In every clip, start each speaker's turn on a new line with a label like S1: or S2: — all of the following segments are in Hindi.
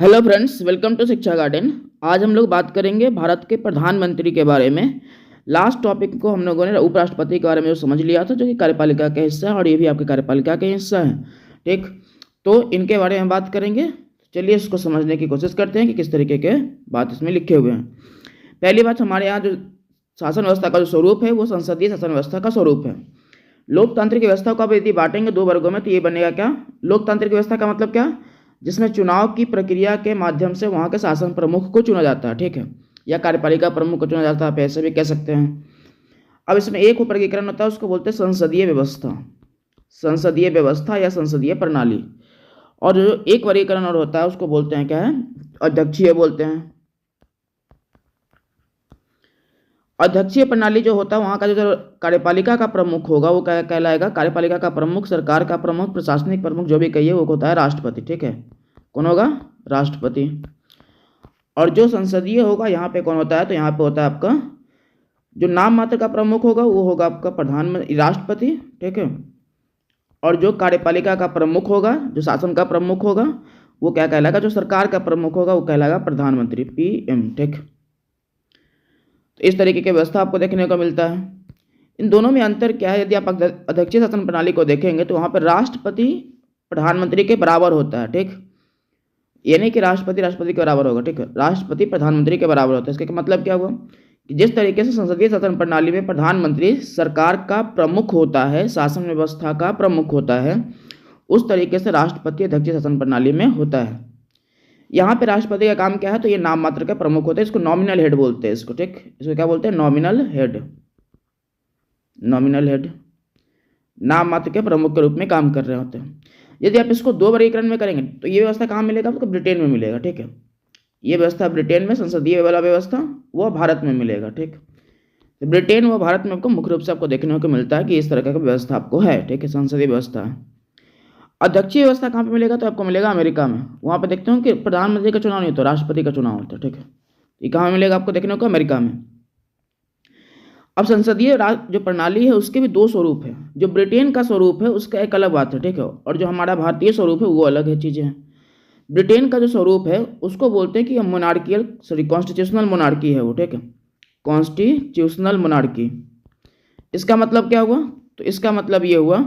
S1: हेलो फ्रेंड्स, वेलकम टू शिक्षा गार्डन। आज हम लोग बात करेंगे भारत के प्रधानमंत्री के बारे में। लास्ट टॉपिक को हम लोगों ने उपराष्ट्रपति के बारे में जो समझ लिया था, जो कि कार्यपालिका का हिस्सा है, और ये भी आपके कार्यपालिका का हिस्सा है। ठीक, तो इनके बारे में बात करेंगे। चलिए इसको समझने की कोशिश करते हैं कि किस तरीके के बात इसमें लिखे हुए हैं। पहली बात, हमारे यहाँ जो शासन व्यवस्था का जो स्वरूप है वो संसदीय शासन व्यवस्था का स्वरूप है। लोकतांत्रिक व्यवस्था को आप यदि बांटेंगे दो वर्गों में तो ये बनेगा क्या? लोकतांत्रिक व्यवस्था का मतलब क्या? जिसमें चुनाव की प्रक्रिया के माध्यम से वहाँ के शासन प्रमुख को चुना जाता है, ठीक है, या कार्यपालिका प्रमुख को चुना जाता है, आप ऐसे भी कह सकते हैं। अब इसमें एक वर्गीकरण होता है, उसको बोलते हैं संसदीय व्यवस्था, संसदीय व्यवस्था या संसदीय प्रणाली। और जो एक वर्गीकरण और होता है उसको बोलते हैं क्या है? अध्यक्षीय बोलते हैं। अध्यक्षीय प्रणाली जो होता है वहाँ का जो कार्यपालिका का प्रमुख होगा वो क्या कहलाएगा? कार्यपालिका का प्रमुख, सरकार का प्रमुख, प्रशासनिक प्रमुख जो भी कहिए वो होता है राष्ट्रपति, ठीक है। कौन होगा? राष्ट्रपति। और जो संसदीय होगा यहाँ पे कौन होता है? तो यहाँ पे होता है आपका जो नाम मात्र का प्रमुख होगा वो होगा आपका प्रधानमंत्री, राष्ट्रपति, ठीक है। और जो कार्यपालिका का प्रमुख होगा, जो शासन का प्रमुख होगा वो क्या कहलाएगा? जो सरकार का प्रमुख होगा वो कहलाएगा प्रधानमंत्री, पीएम, ठीक। तो इस तरीके की व्यवस्था आपको देखने को मिलता है। इन दोनों में अंतर क्या है? यदि आप अध्यक्षीय शासन प्रणाली को देखेंगे तो वहाँ पर राष्ट्रपति प्रधानमंत्री के बराबर होता है, ठीक। ये नहीं कि राष्ट्रपति के बराबर होगा, ठीक है, राष्ट्रपति प्रधानमंत्री के बराबर होता है। इसका मतलब क्या हुआ कि जिस तरीके से संसदीय शासन प्रणाली में प्रधानमंत्री सरकार का प्रमुख होता है, शासन व्यवस्था का प्रमुख होता है, उस तरीके से राष्ट्रपति अध्यक्षीय शासन प्रणाली में होता है। यहाँ पे राष्ट्रपति का काम क्या है? तो ये नाम मात्र का प्रमुख होता है, इसको नॉमिनल हेड बोलते हैं इसको, ठीक। इसको क्या बोलते हैं? Nominal head. नॉमिनल हेड नाम मात्र के प्रमुख के रूप में काम कर रहे होते हैं। यदि आप इसको दो वर्गीकरण में करेंगे तो ये व्यवस्था कहाँ मिलेगा? आपको ब्रिटेन में मिलेगा, ठीक है। ये व्यवस्था ब्रिटेन में, संसदीय वाला व्यवस्था, वो भारत में मिलेगा, ठीक। तो ब्रिटेन व भारत में आपको मुख्य रूप से आपको देखने को मिलता है कि इस तरह का व्यवस्था आपको है, ठीक है, संसदीय व्यवस्था है। अध्यक्षीय व्यवस्था कहाँ पे मिलेगा? तो आपको मिलेगा अमेरिका में। वहाँ पे देखते हो कि प्रधानमंत्री का चुनाव नहीं होता, राष्ट्रपति का चुनाव होता है, ठीक है। ये कहाँ मिलेगा आपको देखने को? अमेरिका में। अब संसदीय जो प्रणाली है उसके भी दो स्वरूप है। जो ब्रिटेन का स्वरूप है उसका एक अलग बात है, ठीक है, और जो हमारा भारतीय स्वरूप है वो अलग है, चीज़ें हैं। ब्रिटेन का जो स्वरूप है उसको बोलते हैं कि मोनार्कियल, सॉरी, कॉन्स्टिट्यूशनल मोनार्की है वो, ठीक है, कॉन्स्टिट्यूशनल मोनार्की। इसका मतलब क्या हुआ? तो इसका मतलब ये हुआ,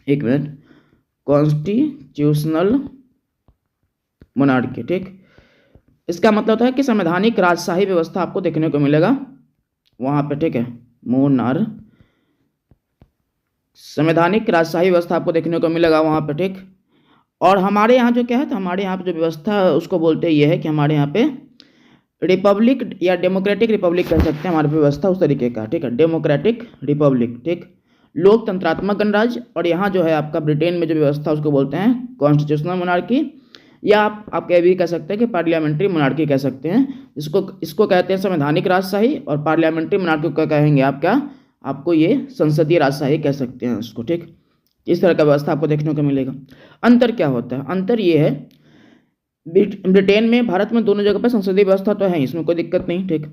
S1: एक मिनट, कॉन्स्टिट्यूशनल मोनार्की, ठीक। इसका मतलब होता है कि संवैधानिक राजशाही व्यवस्था आपको देखने को मिलेगा वहाँ पे, ठीक है, संवैधानिक राजशाही व्यवस्था आपको देखने को मिलेगा वहाँ पे, ठीक। और हमारे यहाँ जो क्या है, तो हमारे यहाँ पे जो व्यवस्था है उसको बोलते हैं ये है कि हमारे यहाँ पे रिपब्लिक या डेमोक्रेटिक रिपब्लिक कह सकते हैं हमारी व्यवस्था उस तरीके का, ठीक है, डेमोक्रेटिक रिपब्लिक, ठीक, लोकतंत्रात्मक गणराज्य। और यहाँ जो है आपका ब्रिटेन में जो व्यवस्था उसको बोलते हैं कॉन्स्टिट्यूशनल मोनार्की, या आप कह भी कह सकते हैं कि पार्लियामेंट्री मोनार्की कह सकते हैं। इसको कहते हैं संवैधानिक राजशाही, और पार्लियामेंट्री मोनार्की को कहेंगे आप क्या? आपको ये संसदीय राजशाही कह सकते हैं उसको, ठीक। इस तरह का व्यवस्था आपको देखने को मिलेगा। अंतर क्या होता है? अंतर ये है, ब्रिटेन में, भारत में दोनों जगह पर संसदीय व्यवस्था तो है, इसमें कोई दिक्कत नहीं, ठीक।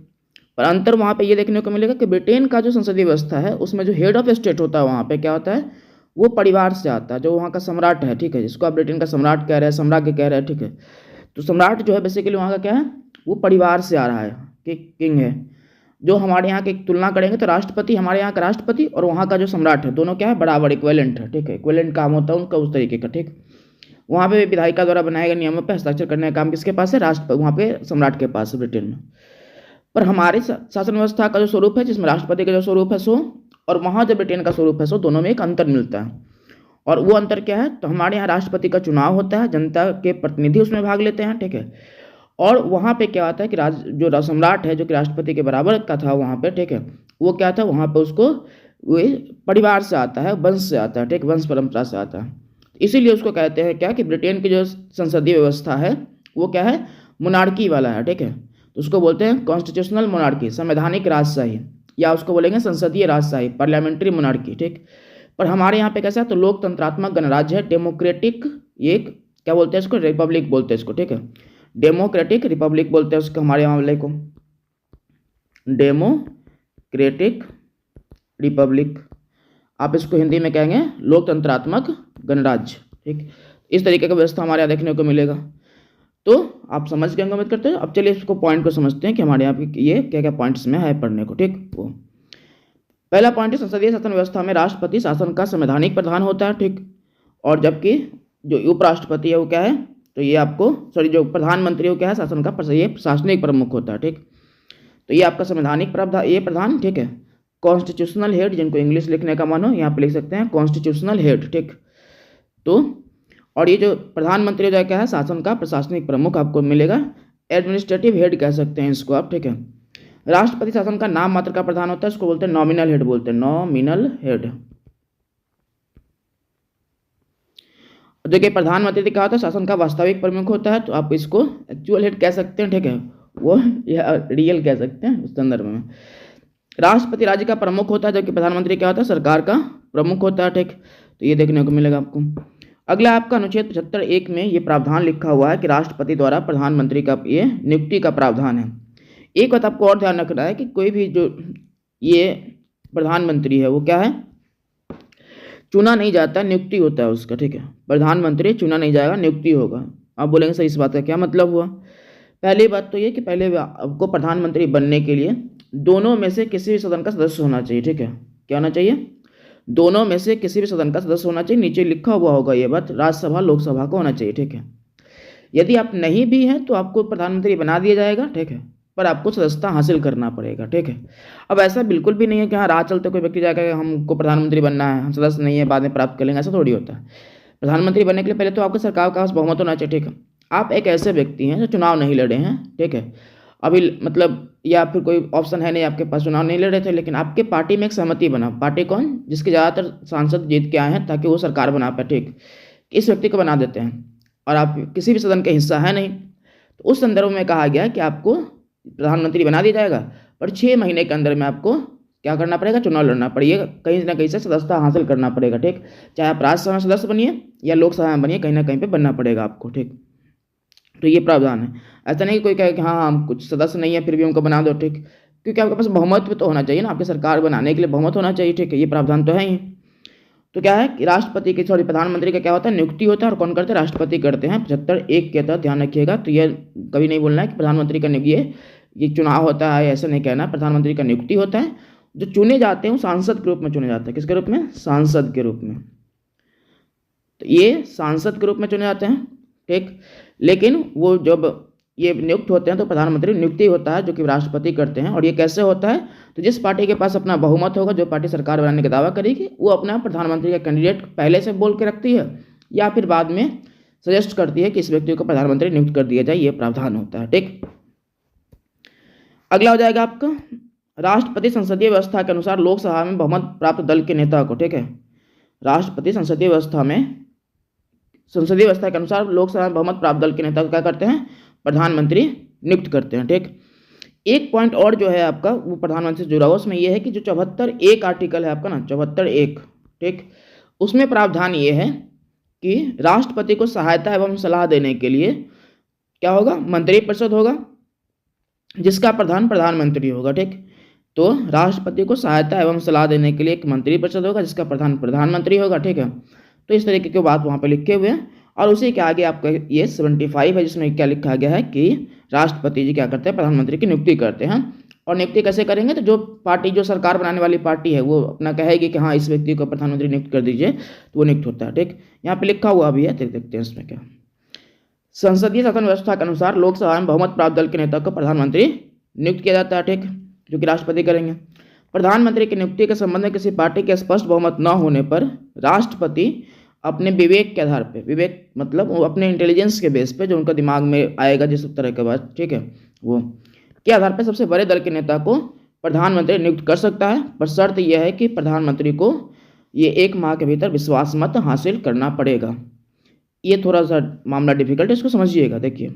S1: पर अंतर वहाँ पे ये देखने को मिलेगा कि ब्रिटेन का जो संसदीय व्यवस्था है उसमें जो हेड ऑफ स्टेट होता है वहाँ पे क्या होता है? वो परिवार से आता है, जो वहाँ का सम्राट है, ठीक है, जिसको आप ब्रिटेन का सम्राट कह रहे हैं, साम्राज्य कह रहे हैं, ठीक है। तो सम्राट जो है बेसिकली वहाँ का क्या है? वो परिवार से आ रहा है, कि किंग है। जो हमारे यहाँ की तुलना करेंगे तो राष्ट्रपति, हमारे यहाँ का राष्ट्रपति और वहाँ का जो सम्राट है, दोनों क्या है? बराबर, इक्विवेलेंट है, ठीक है, इक्विवेलेंट काम होता है उनका उस तरीके का, ठीक। वहाँ पे विधायिका द्वारा बनाए गए नियमों पर हस्ताक्षर करने का काम किसके पास है? राष्ट्रपति, वहाँ पे सम्राट के पास है ब्रिटेन में। पर हमारे शासन व्यवस्था का जो स्वरूप है, जिसमें राष्ट्रपति का जो स्वरूप है सो, और वहाँ जो ब्रिटेन का स्वरूप है सो, दोनों में एक अंतर मिलता है। और वो अंतर क्या है? तो हमारे यहाँ राष्ट्रपति का चुनाव होता है, जनता के प्रतिनिधि उसमें भाग लेते हैं, ठीक है। और वहाँ पे क्या होता है कि जो सम्राट है, जो कि राष्ट्रपति के बराबर का था वहाँ पे, ठीक है, वो क्या था वहाँ पे, उसको वो परिवार से आता है, वंश से आता है, ठीक, वंश परंपरा से आता है। इसीलिए उसको कहते हैं क्या कि ब्रिटेन की जो संसदीय व्यवस्था है वो क्या है? मोनार्की वाला है, ठीक है। तो उसको बोलते हैं कॉन्स्टिट्यूशनल मोनार्की, संवैधानिक राजशाही, या उसको बोलेंगे संसदीय राजशाही, पार्लियामेंट्री मोनार्की, ठीक। पर हमारे यहाँ पे कैसा है? तो लोकतंत्रात्मक गणराज्य है, डेमोक्रेटिक, ये क्या बोलते हैं इसको? रिपब्लिक बोलते हैं इसको, ठीक है, डेमोक्रेटिक रिपब्लिक बोलते हैं उसको हमारे यहाँ वाले को, डेमोक्रेटिक रिपब्लिक। आप इसको हिंदी में कहेंगे लोकतंत्रात्मक गणराज्य, ठीक। इस तरीके का व्यवस्था हमारे यहाँ देखने को मिलेगा। तो आप समझ गए उम्मीद करते हैं। अब चलिए इसको पॉइंट को समझते हैं कि हमारे यहाँ पे ये क्या क्या पॉइंट्स में है पढ़ने को, ठीक। वो पहला पॉइंट है, संसदीय शासन व्यवस्था में राष्ट्रपति शासन का संवैधानिक प्रधान होता है, ठीक। और जबकि जो उपराष्ट्रपति है वो क्या है, तो ये आपको जो प्रधानमंत्री हो क्या है शासन का, ये प्रशासनिक प्रमुख होता है, ठीक। तो ये आपका संवैधानिक प्रावधान, ये प्रधान, ठीक है। कॉन्स्टिट्यूशनल हेड, जिनको इंग्लिश लिखने का मन हो यहाँ पे लिख सकते हैं कॉन्स्टिट्यूशनल हेड, ठीक। तो और ये जो प्रधानमंत्री जो क्या है शासन का प्रशासनिक प्रमुख आपको मिलेगा, एडमिनिस्ट्रेटिव हेड कह सकते हैं इसको आप, ठीक है। राष्ट्रपति शासन का नाम मात्र का प्रधान होता है, इसको बोलते हैं नॉमिनल हेड, बोलते हैं नॉमिनल हेड। देखिए प्रधानमंत्री क्या होता है, शासन का वास्तविक प्रमुख होता है, तो आप इसको एक्चुअल हेड कह सकते हैं, ठीक है, वो या रियल कह सकते हैं उस संदर्भ में। राष्ट्रपति राज्य का प्रमुख होता है, जबकि प्रधानमंत्री क्या होता है, सरकार का प्रमुख होता है, ठीक। तो ये देखने को मिलेगा आपको। अगला आपका अनुच्छेद 75(1) में ये प्रावधान लिखा हुआ है कि राष्ट्रपति द्वारा प्रधानमंत्री का ये नियुक्ति का प्रावधान है। एक बात आपको और ध्यान रखना है कि कोई भी जो ये प्रधानमंत्री है वो क्या है, चुना नहीं जाता, नियुक्ति होता है उसका, ठीक है। प्रधानमंत्री चुना नहीं जाएगा, नियुक्ति होगा। आप बोलेंगे सर इस बात का क्या मतलब हुआ। पहली बात तो ये कि पहले आपको प्रधानमंत्री बनने के लिए दोनों में से किसी भी सदन का सदस्य होना चाहिए, ठीक है। क्या होना चाहिए, दोनों में से किसी भी सदन का सदस्य होना चाहिए। नीचे लिखा हुआ होगा ये बात, राज्यसभा लोकसभा को होना चाहिए, ठीक है। यदि आप नहीं भी हैं तो आपको प्रधानमंत्री बना दिया जाएगा, ठीक है, पर आपको सदस्यता हासिल करना पड़ेगा, ठीक है। अब ऐसा बिल्कुल भी नहीं है कि हाँ राह चलते कोई व्यक्ति जाएगा कि हमको प्रधानमंत्री बनना है, हम सदस्य नहीं है बाद में प्राप्त कर लेंगे, ऐसा थोड़ी होता है। प्रधानमंत्री बनने के लिए पहले तो आपको सरकार का बहुमत होना चाहिए, ठीक है। आप एक ऐसे व्यक्ति हैं जो चुनाव नहीं लड़े हैं, ठीक है, अभी मतलब, या फिर कोई ऑप्शन है नहीं आपके पास, चुनाव नहीं लड़े थे, लेकिन आपके पार्टी में एक सहमति बना। पार्टी कौन, जिसके ज़्यादातर सांसद जीत के आए हैं ताकि वो सरकार बना पाए, ठीक। इस व्यक्ति को बना देते हैं और आप किसी भी सदन का हिस्सा है नहीं, तो उस संदर्भ में कहा गया कि आपको प्रधानमंत्री बना दिया जाएगा, पर 6 महीने के अंदर में आपको क्या करना पड़ेगा, चुनाव लड़ना पड़ेगा, कहीं ना कहीं से सदस्यता हासिल करना पड़ेगा, ठीक। चाहे आप राज्यसभा में सदस्य बनिए या लोकसभा में बनिए, कहीं ना कहीं पे बनना पड़ेगा आपको, ठीक। तो ये प्रावधान है। ऐसा नहीं कोई कहे कि हाँ हम कुछ सदस्य नहीं है फिर भी उनको बना दो, ठीक, क्योंकि आपके पास बहुमत तो होना चाहिए ना, आपकी सरकार बनाने के लिए बहुमत होना चाहिए, ठीक है। ये प्रावधान तो है ही। तो क्या है कि राष्ट्रपति की प्रधानमंत्री का क्या होता है, नियुक्ति होता है, और कौन करते हैं, राष्ट्रपति करते हैं। 75(1) के तहत ध्यान रखिएगा। तो ये कभी नहीं बोलना है कि प्रधानमंत्री का ये चुनाव होता है, ऐसा नहीं कहना। प्रधानमंत्री का नियुक्ति होता है, जो चुने जाते हैं वो सांसद के रूप में चुने जाते हैं। किसके रूप में, सांसद के रूप में। तो ये सांसद के रूप में चुने जाते हैं, ठीक। लेकिन वो जब ये नियुक्त होते हैं तो प्रधानमंत्री नियुक्ति होता है, जो कि राष्ट्रपति करते हैं। और ये कैसे होता है, तो जिस पार्टी के पास अपना बहुमत होगा, जो पार्टी सरकार बनाने का दावा करेगी, वो अपना प्रधानमंत्री का कैंडिडेट पहले से बोल के रखती है या फिर बाद में सजेस्ट करती है कि इस व्यक्ति को प्रधानमंत्री नियुक्त कर दिया जाए। ये प्रावधान होता है, ठीक। अगला हो जाएगा आपका, राष्ट्रपति संसदीय व्यवस्था के अनुसार लोकसभा में बहुमत प्राप्त दल के नेता को, ठीक है। राष्ट्रपति संसदीय व्यवस्था के अनुसार लोकसभा में बहुमत प्राप्त दल के नेता को क्या करते हैं, प्रधानमंत्री नियुक्त करते हैं, ठीक। एक पॉइंट और जो है आपका वो प्रधानमंत्री से जुड़ा हुआ, उसमें यह है कि जो 74(1) आर्टिकल है आपका ना, 74(1), ठीक, उसमें प्रावधान ये है कि राष्ट्रपति को सहायता एवं सलाह देने के लिए क्या होगा, मंत्रिपरिषद होगा, जिसका प्रधान प्रधानमंत्री होगा, ठीक। तो राष्ट्रपति को सहायता एवं सलाह देने के लिए एक मंत्रिपरिषद होगा, जिसका प्रधान प्रधानमंत्री होगा, ठीक है। तो इस तरीके की बात वहाँ पे लिखे हुए हैं। और उसी के आगे आपका ये 75 है, जिसमें क्या लिखा गया है कि राष्ट्रपति जी क्या करते हैं, प्रधानमंत्री की नियुक्ति करते हैं। और नियुक्ति कैसे करेंगे, तो जो पार्टी, जो सरकार बनाने वाली पार्टी है, वो अपना कहेगी कि हाँ इस व्यक्ति को प्रधानमंत्री नियुक्त कर दीजिए, तो वो नियुक्त होता है, ठीक। यहाँ पे लिखा हुआ भी है, देखते हैं इसमें क्या। संसदीय शासन व्यवस्था के अनुसार लोकसभा में बहुमत प्राप्त दल के नेता को प्रधानमंत्री नियुक्त किया जाता है, ठीक, जो कि राष्ट्रपति करेंगे। प्रधानमंत्री की नियुक्ति के संबंध में किसी पार्टी के स्पष्ट बहुमत न होने पर राष्ट्रपति अपने विवेक के आधार पे, विवेक मतलब वो अपने इंटेलिजेंस के बेस पे, जो उनका दिमाग में आएगा जिस तरह के बात, ठीक है, वो के आधार पे सबसे बड़े दल के नेता को प्रधानमंत्री नियुक्त कर सकता है। पर शर्त यह है कि प्रधानमंत्री को ये 1 माह के भीतर विश्वास मत हासिल करना पड़ेगा। ये थोड़ा सा मामला डिफिकल्ट है, इसको समझिएगा। देखिए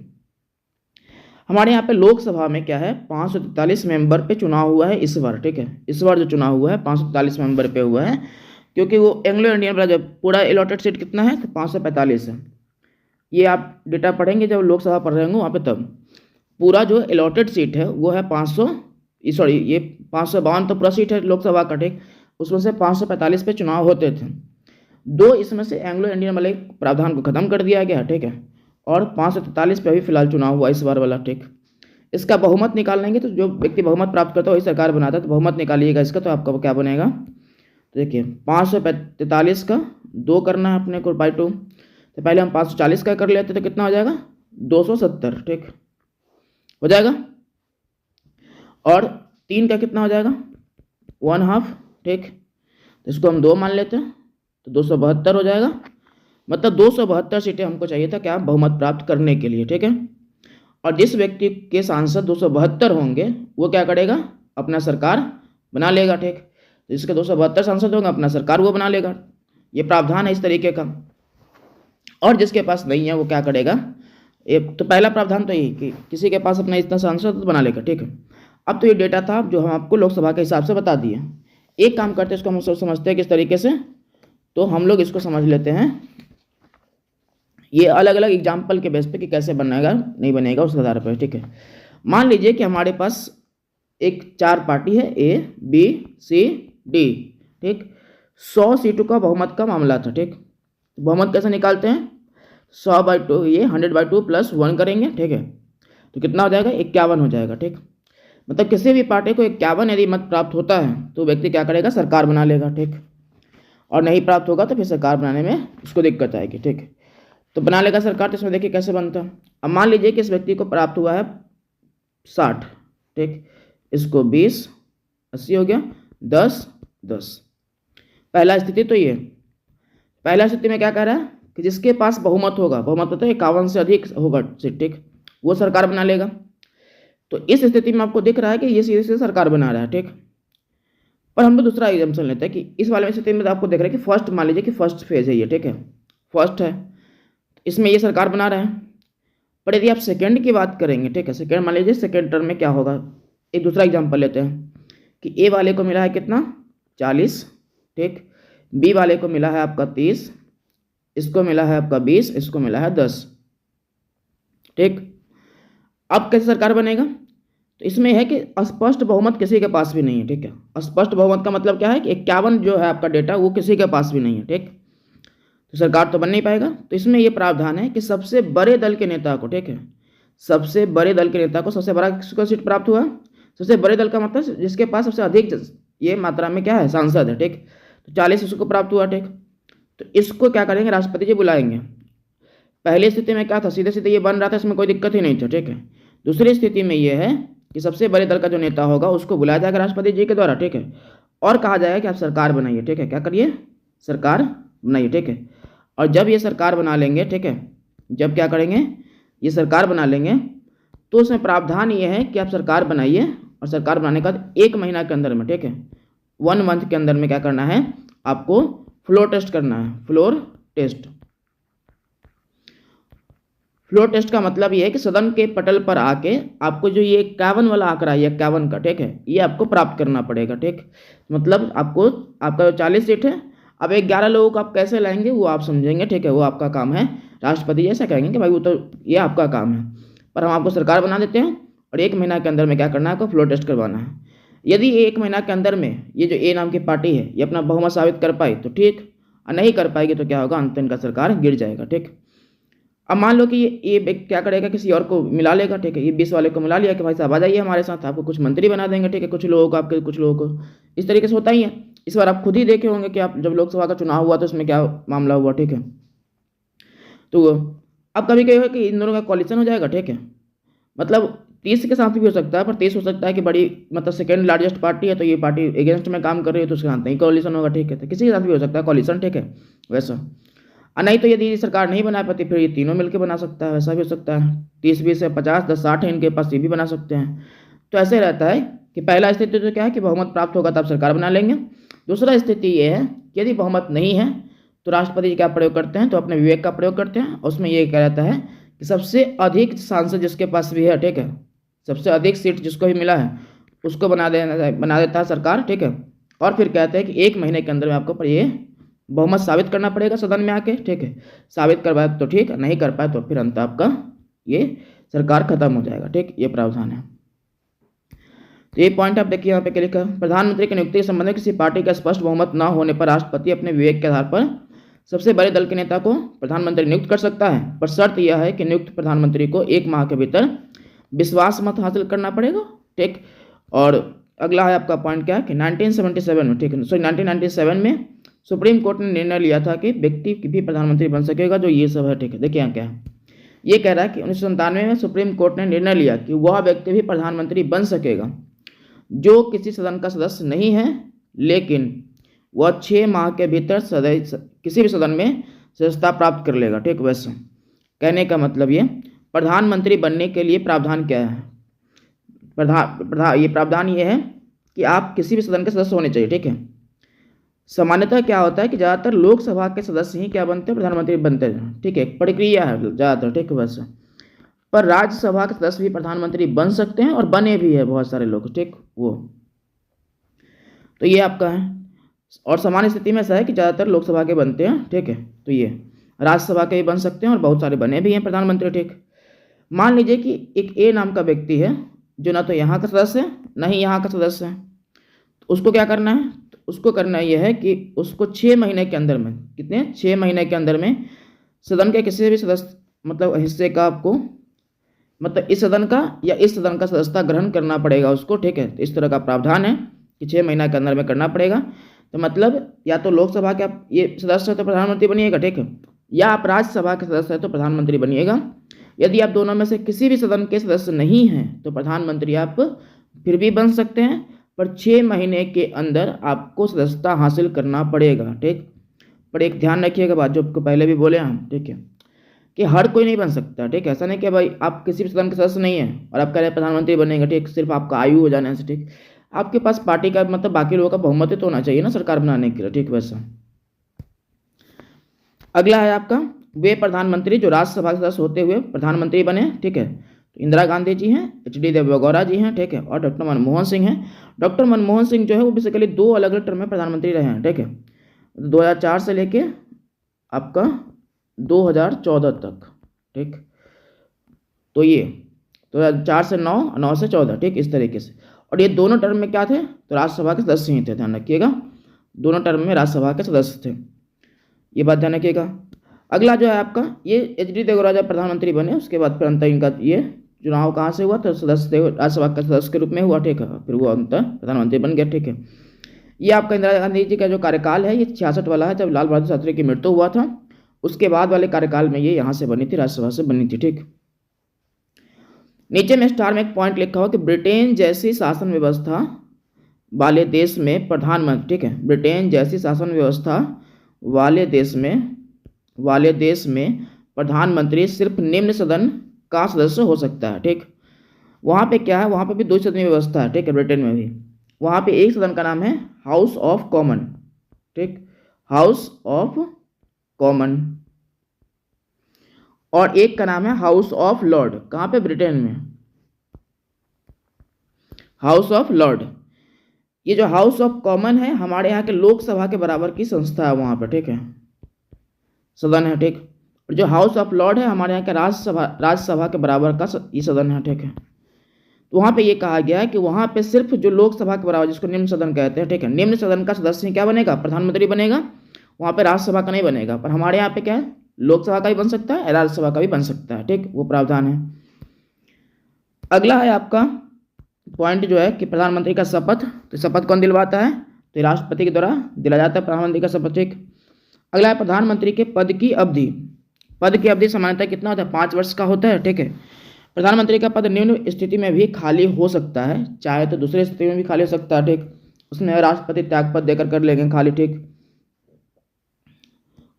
S1: हमारे यहाँ पे लोकसभा में क्या है, 543 मेंबर पे चुनाव हुआ है इस बार, ठीक है। इस बार जो चुनाव हुआ है 543 मेंबर पे हुआ है, क्योंकि वो एंग्लो इंडियन वाला जब पूरा अलॉटेड सीट कितना है, तो 545 है। ये आप डेटा पढ़ेंगे जब लोकसभा पढ़ रहे होंगे वहाँ पे, तब पूरा जो अलॉटेड सीट है वो है 552 तो पूरा सीट है लोकसभा का, ठीक। उसमें से 545 पे चुनाव होते थे। 2 इसमें से एंग्लो इंडियन वाले प्रावधान को खत्म कर दिया गया, ठीक है। और 543 पे अभी फिलहाल चुनाव हुआ इस बार वाला, ठीक। इसका बहुमत निकाल लेंगे तो जो व्यक्ति बहुमत प्राप्त करता है वही सरकार बनाता है, तो बहुमत निकालिएगा इसका, तो आपका क्या बनेगा, तो देखिए 543 का 2 करना है अपने को बाई 2, तो पहले हम 540 का कर लेते तो कितना हो जाएगा 270, ठीक हो जाएगा। और 3 का कितना हो जाएगा 1/2, ठीक, तो इसको हम 2 मान लेते हैं तो 272 हो जाएगा। मतलब 272 सीटें हमको चाहिए था क्या बहुमत प्राप्त करने के लिए, ठीक है। और जिस व्यक्ति के सांसद 272 होंगे वो क्या करेगा, अपना सरकार बना लेगा, ठीक। तो इसके 272 सांसद होंगे, अपना सरकार वो बना लेगा, ये प्रावधान है इस तरीके का। और जिसके पास नहीं है वो क्या करेगा, एक तो पहला प्रावधान तो यही कि किसी के पास अपना इतना सांसद बना लेगा, ठीक है। अब तो ये डेटा था जो हम आपको लोकसभा के हिसाब से बता दिए। एक काम करते हैं, इसको हम समझते हैं किस तरीके से, तो हम लोग इसको समझ लेते हैं ये अलग अलग एग्जाम्पल के बेस पे कि कैसे बनेगा नहीं बनेगा उसके आधार पर, ठीक है। मान लीजिए कि हमारे पास एक 4 पार्टी है A B C D, ठीक। 100 सीटों का बहुमत का मामला था, ठीक। बहुमत कैसे निकालते हैं, 100/2 ये 100/2 + 1 करेंगे, ठीक है, तो कितना हो जाएगा 51 हो जाएगा, ठीक। मतलब किसी भी पार्टी को 51 यदि मत प्राप्त होता है तो व्यक्ति क्या करेगा, सरकार बना लेगा, ठीक। और नहीं प्राप्त होगा तो फिर सरकार बनाने में उसको दिक्कत आएगी, ठीक। तो बना लेगा सरकार, तो इसमें देखिए कैसे बनता है। अब मान लीजिए कि इस व्यक्ति को प्राप्त हुआ है 60, ठीक, इसको 20 80 हो गया, 10 10। पहला स्थिति तो ये, पहला स्थिति में क्या कह रहा है कि जिसके पास बहुमत होगा, बहुमत होता है 51 से अधिक होगा सीट, ठीक, वो सरकार बना लेगा। तो इस स्थिति में आपको दिख रहा है कि ये सीधे सीधे सरकार बना रहा है, ठीक। पर हम लोग दूसरा एग्जाम्पल लेते हैं कि इस वाले स्थिति में तो आपको दिख रहा है कि फर्स्ट, मान लीजिए कि फर्स्ट फेज है ये, ठीक है, फर्स्ट है, इसमें ये सरकार बना रहे हैं। पर यदि आप सेकंड की बात करेंगे, ठीक है, सेकंड मान लीजिए सेकंड टर्म में क्या होगा, एक दूसरा एग्जांपल लेते हैं कि ए वाले को मिला है कितना 40, ठीक, बी वाले को मिला है आपका 30, इसको मिला है आपका 20, इसको मिला है 10, ठीक। अब कैसे सरकार बनेगा, तो इसमें है कि स्पष्ट बहुमत किसी के पास भी नहीं है, ठीक है। स्पष्ट बहुमत का मतलब क्या है कि 51 जो है आपका डेटा वो किसी के पास भी नहीं है, ठीक, तो सरकार तो बन नहीं पाएगा। तो इसमें ये प्रावधान है कि सबसे बड़े दल के नेता को, ठीक है, सबसे बड़े दल के नेता को सबसे बड़ा किसको सीट प्राप्त हुआ, सबसे बड़े दल का मतलब जिसके पास सबसे अधिक ये मात्रा में क्या है सांसद है, ठीक, तो 40 उसको प्राप्त हुआ, ठीक। तो इसको क्या करेंगे, राष्ट्रपति जी बुलाएंगे। पहली स्थिति में क्या था, सीधे सीधे ये बन रहा था, इसमें कोई दिक्कत ही नहीं था, ठीक है। दूसरी स्थिति में ये है कि सबसे बड़े दल का जो नेता होगा उसको बुलाया जाएगा राष्ट्रपति जी के द्वारा, ठीक है, और कहा जाएगा कि आप सरकार बनाइए, ठीक है, क्या करिए, सरकार बनाइए, ठीक है। और जब ये सरकार बना लेंगे, ठीक है, जब क्या करेंगे ये सरकार बना लेंगे तो उसमें प्रावधान ये है कि आप सरकार बनाइए और सरकार बनाने के बाद 1 महीना के अंदर में, ठीक है, 1 मंथ के अंदर में क्या करना है, आपको फ्लोर टेस्ट करना है। फ्लोर टेस्ट, फ्लोर टेस्ट का मतलब ये है कि सदन के पटल पर आके आपको जो ये 51 वाला आंकड़ा है 51 का, ठीक है, ये आपको प्राप्त करना पड़ेगा, ठीक। मतलब आपको आपका 40 सीट है, अब 11 लोगों को आप कैसे लाएंगे वो आप समझेंगे, ठीक है, वो आपका काम है। राष्ट्रपति जैसा कहेंगे कि भाई वो तो ये आपका काम है, पर हम आपको सरकार बना देते हैं और 1 महीना के अंदर में क्या करना है, आपको फ्लोर टेस्ट करवाना है। यदि 1 महीना के अंदर में ये जो ए नाम की पार्टी है ये अपना बहुमत साबित कर पाई तो ठीक, और नहीं कर पाएगी तो क्या होगा, अंत इनका सरकार गिर जाएगा, ठीक। अब मान लो कि ये क्या करेगा, किसी और को मिला लेगा, ठीक है, ये 20 वाले को मिला लिया कि भाई साहब आ जाइए हमारे साथ, आपको कुछ मंत्री बना देंगे, ठीक है, कुछ लोगों को, आपके कुछ लोगों को, इस तरीके से होता ही है। इस बार आप खुद ही देखे होंगे कि आप जब लोकसभा का चुनाव हुआ तो उसमें क्या मामला हुआ, ठीक है। तो अब कभी कभी कि इन दोनों का कॉलिशन हो जाएगा, ठीक है, मतलब 30 के साथ भी हो सकता है, पर 30 हो सकता है कि बड़ी मतलब सेकेंड लार्जेस्ट पार्टी है तो ये पार्टी अगेंस्ट में काम कर रही है तो उसके साथ नहीं कॉलिशन होगा, ठीक है, तो किसी के साथ भी हो सकता है कॉलिशन, ठीक है, वैसा। और नहीं तो यदि सरकार नहीं बना पाती फिर ये तीनों मिलकर बना सकता है, वैसा भी हो सकता है। 30 20 से 50 10 60 है इनके पास, ये भी बना सकते हैं। तो ऐसे रहता है कि पहला स्थिति तो क्या है कि बहुमत प्राप्त होगा तब सरकार बना लेंगे। दूसरा स्थिति ये है कि यदि बहुमत नहीं है तो राष्ट्रपति जी क्या प्रयोग करते हैं, तो अपने विवेक का प्रयोग करते हैं। उसमें ये कह रहता है कि सबसे अधिक सांसद जिसके पास भी है, ठीक है, सबसे अधिक सीट जिसको भी मिला है उसको बना देता है सरकार, ठीक है। और फिर कहते हैं कि 1 महीने के अंदर में आपको पर ये बहुमत साबित करना पड़ेगा सदन में आके, ठीक है, साबित करवाए तो ठीक, नहीं कर पाए तो फिर अंत आपका ये सरकार खत्म हो जाएगा, ठीक, ये प्रावधान है। तो ये पॉइंट आप देखिए यहाँ पे क्या लिखा है, प्रधानमंत्री की नियुक्ति के संबंध में किसी पार्टी का स्पष्ट बहुमत न होने पर राष्ट्रपति अपने विवेक के आधार पर सबसे बड़े दल के नेता को प्रधानमंत्री नियुक्त कर सकता है, पर शर्त यह है कि नियुक्त प्रधानमंत्री को 1 माह के भीतर विश्वास मत हासिल करना पड़ेगा। ठीक, और अगला है आपका पॉइंट क्या है कि 1977 में, ठीक है, 1997 में सुप्रीम कोर्ट ने निर्णय लिया था कि व्यक्ति भी प्रधानमंत्री बन सकेगा, जो ये सब है। ठीक है, देखिए यहाँ क्या है, ये कह रहा है कि 1997 में सुप्रीम कोर्ट ने निर्णय लिया कि वह व्यक्ति भी प्रधानमंत्री बन सकेगा जो किसी सदन का सदस्य नहीं है, लेकिन वह 6 माह के भीतर किसी भी सदन में सदस्यता प्राप्त कर लेगा। ठीक, वैसे कहने का मतलब ये प्रधानमंत्री बनने के लिए प्रावधान क्या है, ये प्रावधान ये है कि आप किसी भी सदन के सदस्य होने चाहिए। ठीक है, सामान्यतः क्या होता है कि ज़्यादातर लोकसभा के सदस्य ही क्या बनते हैं, प्रधानमंत्री बनते हैं। ठीक है, एक प्रक्रिया है ज़्यादातर। ठीक है, वैसे पर राज्यसभा के सदस्य भी प्रधानमंत्री बन सकते हैं और बने भी है बहुत सारे लोग। ठीक, वो तो ये आपका है, और सामान्य स्थिति में ऐसा है कि ज़्यादातर लोकसभा के बनते हैं। ठीक है, तो ये राज्यसभा के भी बन सकते हैं और बहुत सारे बने भी हैं प्रधानमंत्री। ठीक, मान लीजिए कि एक ए नाम का व्यक्ति है जो ना तो यहाँ का सदस्य है ना ही यहाँ का सदस्य है, तो उसको क्या करना है, तो उसको करना यह है कि उसको 6 महीने के अंदर में, कितने 6 महीने के अंदर में सदन के किसी भी सदस्य मतलब हिस्से का आपको मतलब इस सदन का या इस सदन का सदस्यता ग्रहण करना पड़ेगा उसको। ठीक है, तो इस तरह का प्रावधान है कि 6 महीना के अंदर में करना पड़ेगा। तो मतलब या तो लोकसभा के आप ये सदस्य है तो प्रधानमंत्री बनिएगा। ठीक है, या आप राज्यसभा के सदस्य है तो प्रधानमंत्री बनिएगा। यदि आप दोनों में से किसी भी सदन के सदस्य नहीं हैं तो प्रधानमंत्री आप फिर भी बन सकते हैं, पर 6 महीने के अंदर आपको सदस्यता हासिल करना पड़ेगा। ठीक, पर एक ध्यान रखिएगा बात जो आपको पहले भी बोले हम, ठीक है, कि हर कोई नहीं बन सकता। ठीक, ऐसा नहीं कि भाई आप किसी भी सदन के सदस्य नहीं है और आप कह रहे हैं प्रधानमंत्री बनेंगे। ठीक, सिर्फ आपका आयु हो जाने से। ठीक, आपके पास पार्टी का मतलब बाकी लोगों का बहुमत तो होना चाहिए ना सरकार बनाने के लिए। ठीक, वैसा अगला है आपका वे प्रधानमंत्री जो राज्यसभा के सदस्य होते हुए प्रधानमंत्री बने। ठीक है, तो इंदिरा गांधी जी हैं, HD देवेगौड़ा जी हैं। ठीक है, और डॉक्टर मनमोहन सिंह हैं। डॉक्टर मनमोहन सिंह जो है वो बेसिकली 2 अलग अलग टर्म में प्रधानमंत्री रहे हैं। ठीक है, 2004 से लेके आपका 2014 तक। ठीक, तो ये 2004 से 9 से 14। ठीक, इस तरीके से, और ये दोनों टर्म में क्या थे, तो राज्यसभा के सदस्य ही थे। ध्यान रखिएगा, दोनों टर्म में राज्यसभा के सदस्य थे, ये बात ध्यान रखिएगा। अगला जो है आपका ये HD देवेगौड़ा जब प्रधानमंत्री बने उसके बाद फिर अंत इनका ये चुनाव कहाँ से हुआ, तो सदस्य राज्यसभा का सदस्य के रूप में हुआ। ठीक है, फिर वो अंत प्रधानमंत्री बन गया। ठीक है, ये आपका इंदिरा गांधी जी का जो कार्यकाल है ये 66 वाला है, जब लाल बहादुर शास्त्री की मृत्यु हुआ था उसके बाद वाले कार्यकाल में ये यहाँ से बनी थी, राज्यसभा से बनी थी। ठीक, नीचे में स्टार में एक पॉइंट लिखा हुआ कि ब्रिटेन जैसी शासन व्यवस्था वाले देश में प्रधानमंत्री, ठीक है, ब्रिटेन जैसी शासन व्यवस्था वाले देश में प्रधानमंत्री सिर्फ निम्न सदन का सदस्य हो सकता है। ठीक, वहाँ पे क्या है, वहाँ पे भी 2 सदनीय व्यवस्था है। ठीक है, ब्रिटेन में भी वहाँ पे एक सदन का नाम है हाउस ऑफ कॉमन। ठीक, हाउस ऑफ कॉमन, और एक का नाम है हाउस ऑफ लॉर्ड। कहाँ पे, ब्रिटेन में हाउस ऑफ लॉर्ड। ये जो हाउस ऑफ कॉमन है हमारे यहाँ के लोकसभा के बराबर की संस्था है वहाँ पे। ठीक है, सदन है। ठीक, और जो हाउस ऑफ लॉर्ड है हमारे यहाँ के राज्यसभा के बराबर का ये सदन है। ठीक है, तो वहाँ पे ये कहा गया है कि वहाँ पे सिर्फ जो लोकसभा के बराबर जिसको निम्न सदन कहते हैं, ठीक है, निम्न सदन का सदस्य क्या बनेगा, प्रधानमंत्री बनेगा। वहाँ पे राज्यसभा का नहीं बनेगा, पर हमारे यहाँ पे क्या है, लोकसभा का भी बन सकता है, राज्यसभा का भी बन सकता है। ठीक, वो प्रावधान है। अगला है आपका पॉइंट जो है कि प्रधानमंत्री का शपथ, तो शपथ कौन दिलवाता है, तो राष्ट्रपति के द्वारा दिला जाता है प्रधानमंत्री का शपथ। ठीक, अगला है प्रधानमंत्री के पद की अवधि। पद की अवधि सामान्यतः कितना होता है, 5 वर्ष का होता है। ठीक है, प्रधानमंत्री का पद निम्न स्थिति में भी खाली हो सकता है, चाहे तो दूसरी स्थिति में भी खाली हो सकता है। ठीक, उसमें राष्ट्रपति त्याग पद देकर कर लेंगे खाली। ठीक,